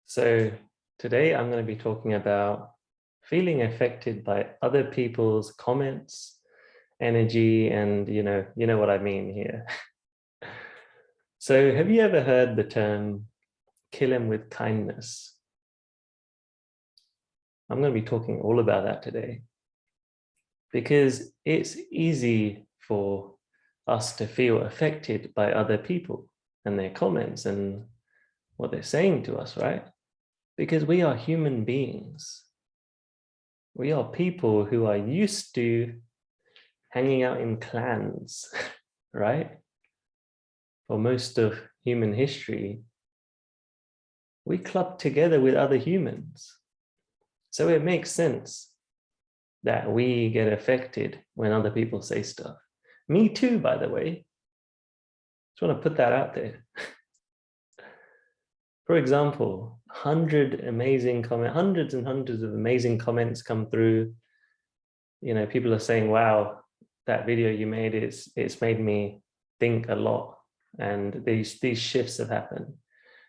So today I'm going to be talking about feeling affected by other people's comments, energy, and you know what I mean here. So have you ever heard the term kill him with kindness? I'm going to be talking all about that today because it's easy for us to feel affected by other people and their comments and what they're saying to us, right? Because we are human beings. We are people who are used to hanging out in clans, right? For most of human history, we club together with other humans. So it makes sense that we get affected when other people say stuff. Me too, by the way. Just want to put that out there. For example, hundreds and hundreds of amazing comments come through. You know, people are saying, wow, that video you made, it's made me think a lot. And these shifts have happened.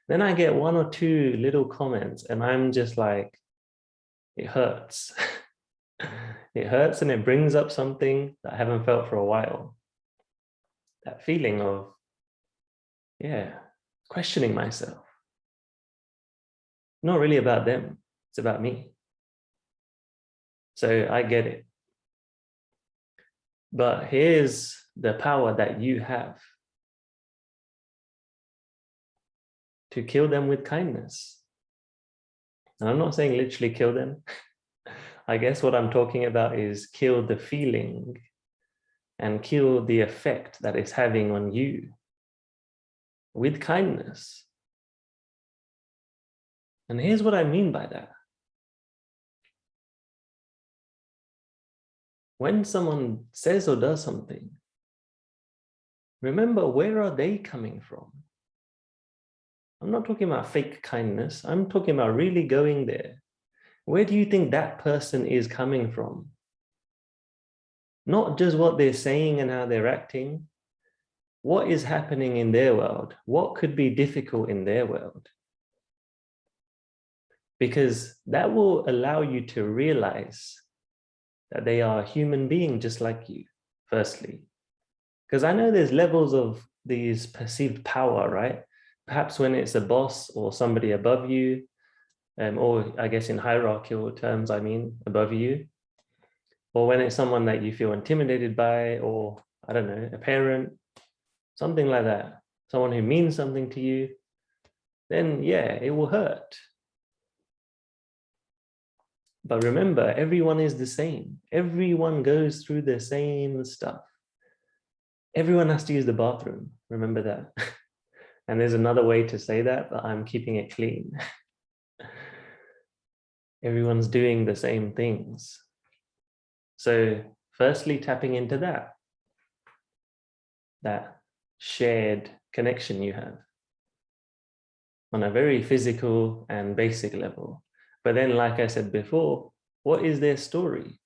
Then I get one or two little comments and I'm just like, it hurts. It hurts and it brings up something that I haven't felt for a while. That feeling of, questioning myself. Not really about them, it's about me. So I get it. But here's the power that you have to kill them with kindness. And I'm not saying literally kill them. I guess what I'm talking about is kill the feeling and kill the effect that it's having on you with kindness. And here's what I mean by that. When someone says or does something, remember, where are they coming from? I'm not talking about fake kindness. I'm talking about really going there. Where do you think that person is coming from? Not just what they're saying and how they're acting. What is happening in their world? What could be difficult in their world? Because that will allow you to realize that they are a human being just like you, firstly. Because I know there's levels of these perceived power, right? Perhaps when it's a boss or somebody above you, or I guess in hierarchical terms, I mean, above you, or when it's someone that you feel intimidated by, or I don't know, a parent, something like that, someone who means something to you, then yeah, it will hurt. But remember, everyone is the same. Everyone goes through the same stuff. Everyone has to use the bathroom. Remember that. And there's another way to say that, but I'm keeping it clean. Everyone's doing the same things. So firstly, tapping into that shared connection you have on a very physical and basic level. But then, like I said before, what is their story?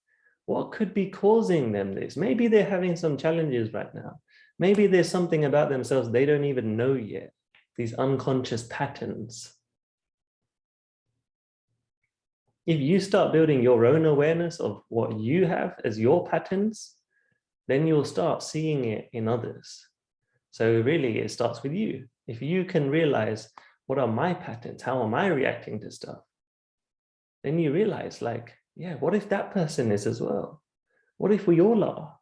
What could be causing them this? Maybe they're having some challenges right now. Maybe there's something about themselves they don't even know yet, these unconscious patterns. If you start building your own awareness of what you have as your patterns, then you'll start seeing it in others. So really, it starts with you. If you can realize, what are my patterns? How am I reacting to stuff? Then you realize, like, yeah, what if that person is as well? What if we all are?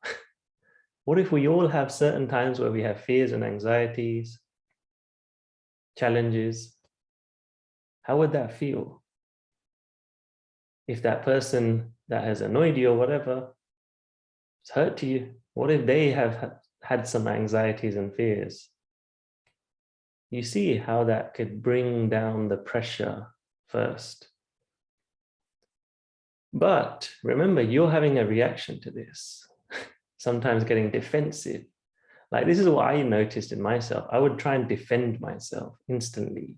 What if we all have certain times where we have fears and anxieties, challenges? How would that feel? If that person that has annoyed you or whatever, it's hurt to you, what if they have had some anxieties and fears? You see how that could bring down the pressure first. But remember, you're having a reaction to this, sometimes getting defensive. Like, this is what I noticed in myself. I would try and defend myself instantly.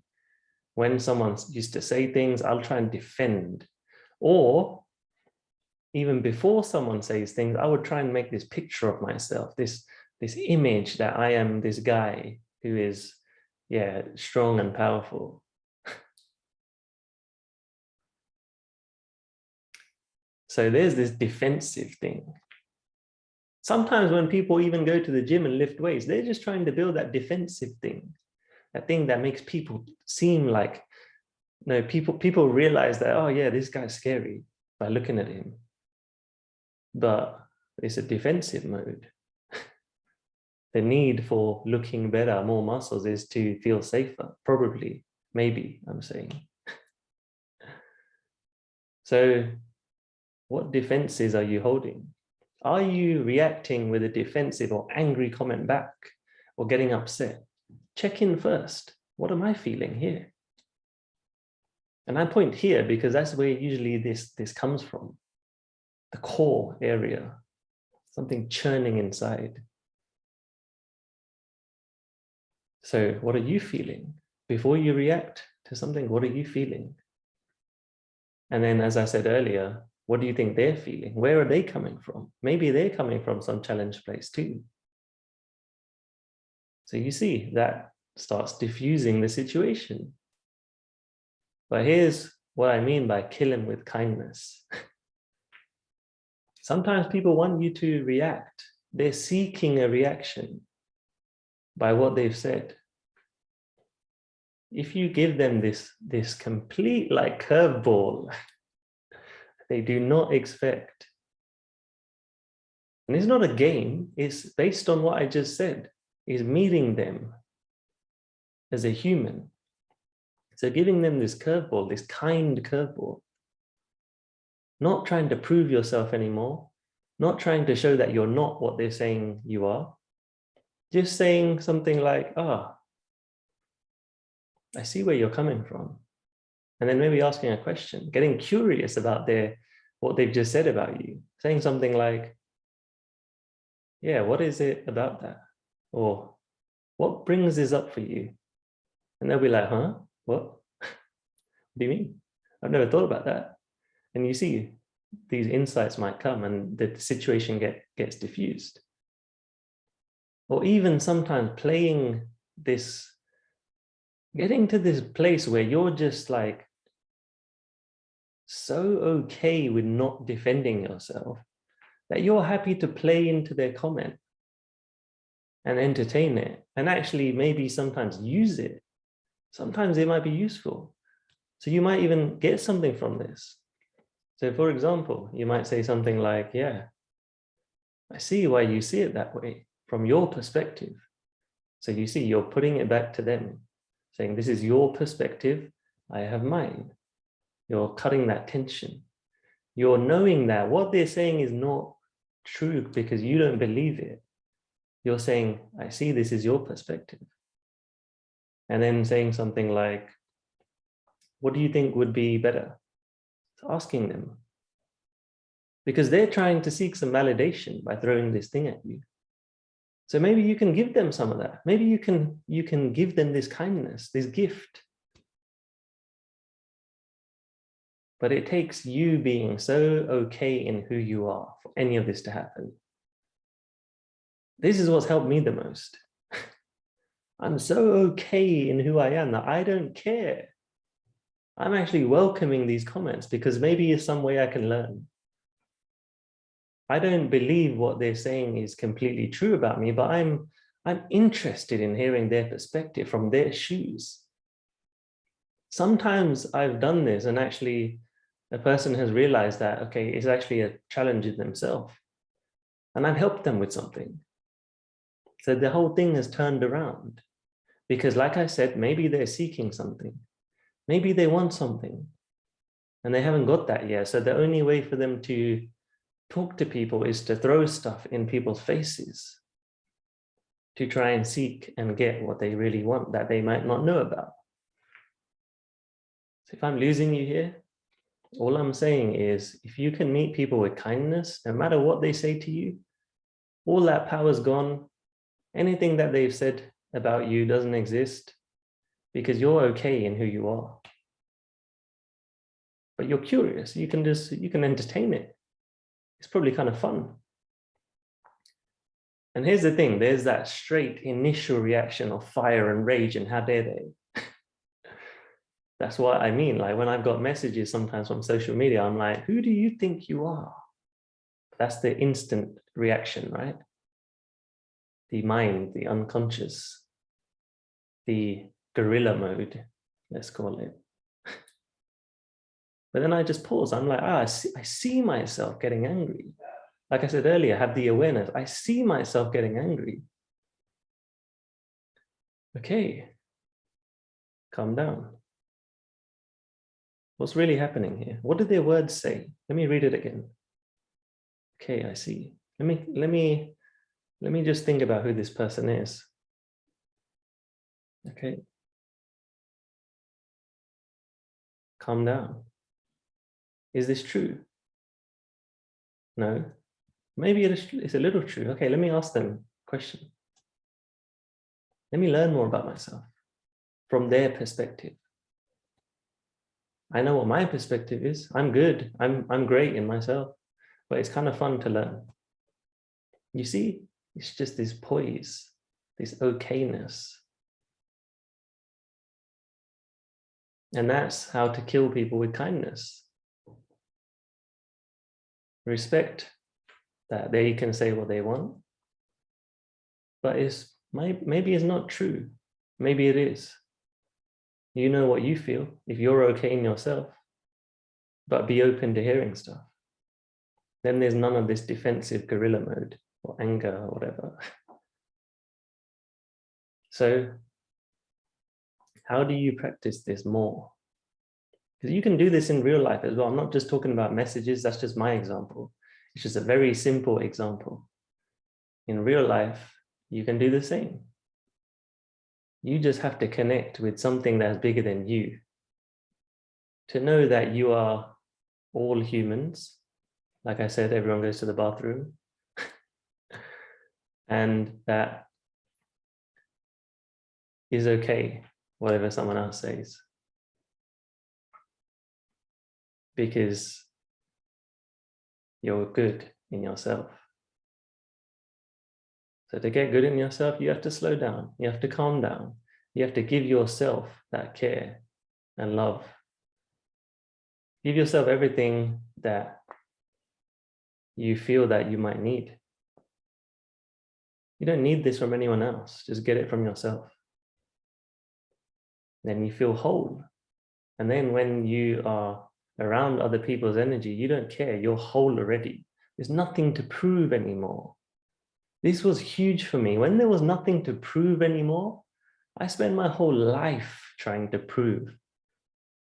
When someone used to say things, I'll try and defend. Or even before someone says things, I would try and make this picture of myself, this image that I am this guy who is, strong and powerful. So there's this defensive thing. Sometimes when people even go to the gym and lift weights, they're just trying to build that defensive thing, that thing that makes people seem like, no, people realize that, oh yeah, this guy's scary by looking at him. But it's a defensive mode. The need for looking better, more muscles, is to feel safer, probably, maybe, I'm saying. So what defenses are you holding? Are you reacting with a defensive or angry comment back, or getting upset? Check in first. What am I feeling here? And I point here because that's where usually this comes from, the core area, something churning inside. So what are you feeling? Before you react to something, what are you feeling? And then, as I said earlier, what do you think they're feeling? Where are they coming from? Maybe they're coming from some challenged place too. So you see, that starts diffusing the situation. But here's what I mean by kill them with kindness. Sometimes people want you to react. They're seeking a reaction by what they've said. If you give them this complete like curveball, they do not expect. And it's not a game, it's based on what I just said, is meeting them as a human. So giving them this curveball, this kind curveball, not trying to prove yourself anymore, not trying to show that you're not what they're saying you are, just saying something like, ah, I see where you're coming from. And then maybe asking a question, getting curious about what they've just said about you, saying something like, yeah, what is it about that? Or what brings this up for you? And they'll be like, huh? What? What do you mean? I've never thought about that. And you see, these insights might come and the situation gets diffused. Or even sometimes playing this, getting to this place where you're just like so okay with not defending yourself that you're happy to play into their comment and entertain it, and actually maybe sometimes use it. Sometimes it might be useful. So you might even get something from this. So for example, you might say something like, yeah, I see why you see it that way from your perspective. So you see, you're putting it back to them, saying, this is your perspective, I have mine. You're cutting that tension. You're knowing that what they're saying is not true because you don't believe it. You're saying, I see this is your perspective. And then saying something like, what do you think would be better? Asking them. Because they're trying to seek some validation by throwing this thing at you. So maybe you can give them some of that. Maybe you can give them this kindness, this gift. But it takes you being so okay in who you are for any of this to happen. This is what's helped me the most. I'm so okay in who I am that I don't care. I'm actually welcoming these comments because maybe it's some way I can learn. I don't believe what they're saying is completely true about me, but I'm interested in hearing their perspective from their shoes. Sometimes I've done this and actually a person has realized that, okay, it's actually a challenge in themselves. And I've helped them with something. So the whole thing has turned around because like I said, maybe they're seeking something. Maybe they want something and they haven't got that yet. So the only way for them to talk to people is to throw stuff in people's faces to try and seek and get what they really want that they might not know about. So if I'm losing you here, all I'm saying is if you can meet people with kindness, no matter what they say to you, all that power's gone. Anything that they've said about you doesn't exist because you're okay in who you are. But you're curious, you can entertain it. It's probably kind of fun. And here's the thing, there's that straight initial reaction of fire and rage and how dare they. That's what I mean. Like when I've got messages sometimes from social media, I'm like, who do you think you are? That's the instant reaction, right? The mind, the unconscious, the guerrilla mode, let's call it. But then I just pause. I'm like, I see myself getting angry. Like I said earlier, have the awareness. I see myself getting angry. Okay, calm down. What's really happening here? What did their words say? Let me read it again. Okay, I see. Let me just think about who this person is. Okay. Calm down. Is this true? No. Maybe it's a little true. Okay, let me ask them a question. Let me learn more about myself from their perspective. I know what my perspective is. I'm good. I'm great in myself, but it's kind of fun to learn. You see, it's just this poise, this okayness. And that's how to kill people with kindness. Respect that they can say what they want, but maybe it's not true. Maybe it is. You know what you feel if you're okay in yourself, but be open to hearing stuff. Then there's none of this defensive guerrilla mode or anger or whatever. So how do you practice this more? Because you can do this in real life as well. I'm not just talking about messages. That's just my example. It's just a very simple example. In real life, you can do the same. You just have to connect with something that's bigger than you. To know that you are all humans. Like I said, everyone goes to the bathroom. And that is okay, whatever someone else says. Because you're good in yourself. So to get good in yourself, you have to slow down. You have to calm down. You have to give yourself that care and love. Give yourself everything that you feel that you might need. You don't need this from anyone else. Just get it from yourself. Then you feel whole. And then when you are around other people's energy, you don't care. You're whole already. There's nothing to prove anymore. This was huge for me. When there was nothing to prove anymore, I spent my whole life trying to prove.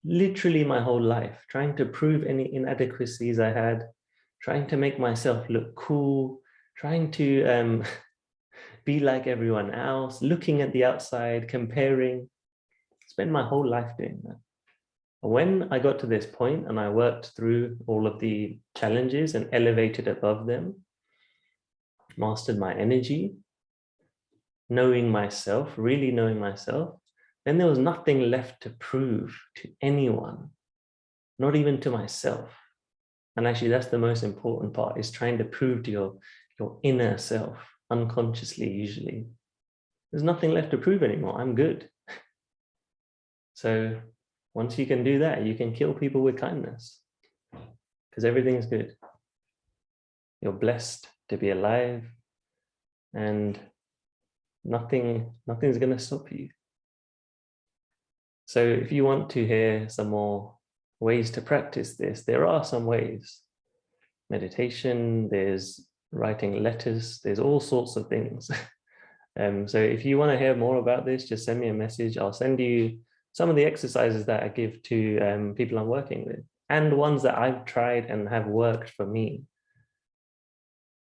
Literally my whole life, trying to prove any inadequacies I had, trying to make myself look cool, trying to be like everyone else, looking at the outside, comparing. Spend my whole life doing that. When I got to this point and I worked through all of the challenges and elevated above them, mastered my energy, knowing myself, really knowing myself, then there was nothing left to prove to anyone, not even to myself. And actually, that's the most important part, is trying to prove to your inner self, unconsciously usually. There's nothing left to prove anymore. I'm good. So once you can do that, you can kill people with kindness because everything's good. You're blessed to be alive and nothing's going to stop you. So if you want to hear some more ways to practice this, there are some ways. Meditation, there's writing letters, there's all sorts of things. So if you want to hear more about this, just send me a message. I'll send you some of the exercises that I give to people I'm working with and ones that I've tried and have worked for me.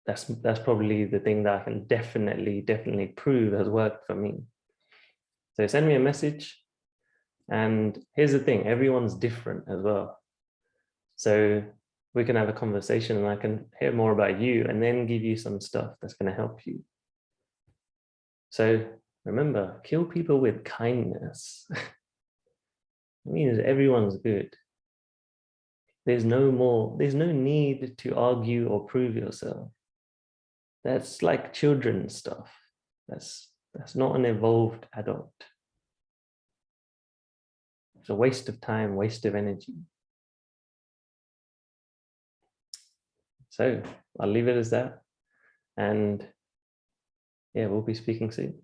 That's probably the thing that I can definitely prove has worked for me. So send me a message. And here's the thing, everyone's different as well. So we can have a conversation and I can hear more about you and then give you some stuff that's going to help you. So remember, kill people with kindness. It means everyone's good. There's no need to argue or prove yourself. That's like children's stuff. That's not an evolved adult. It's a waste of time, waste of energy. So I'll leave it as that. And yeah, we'll be speaking soon.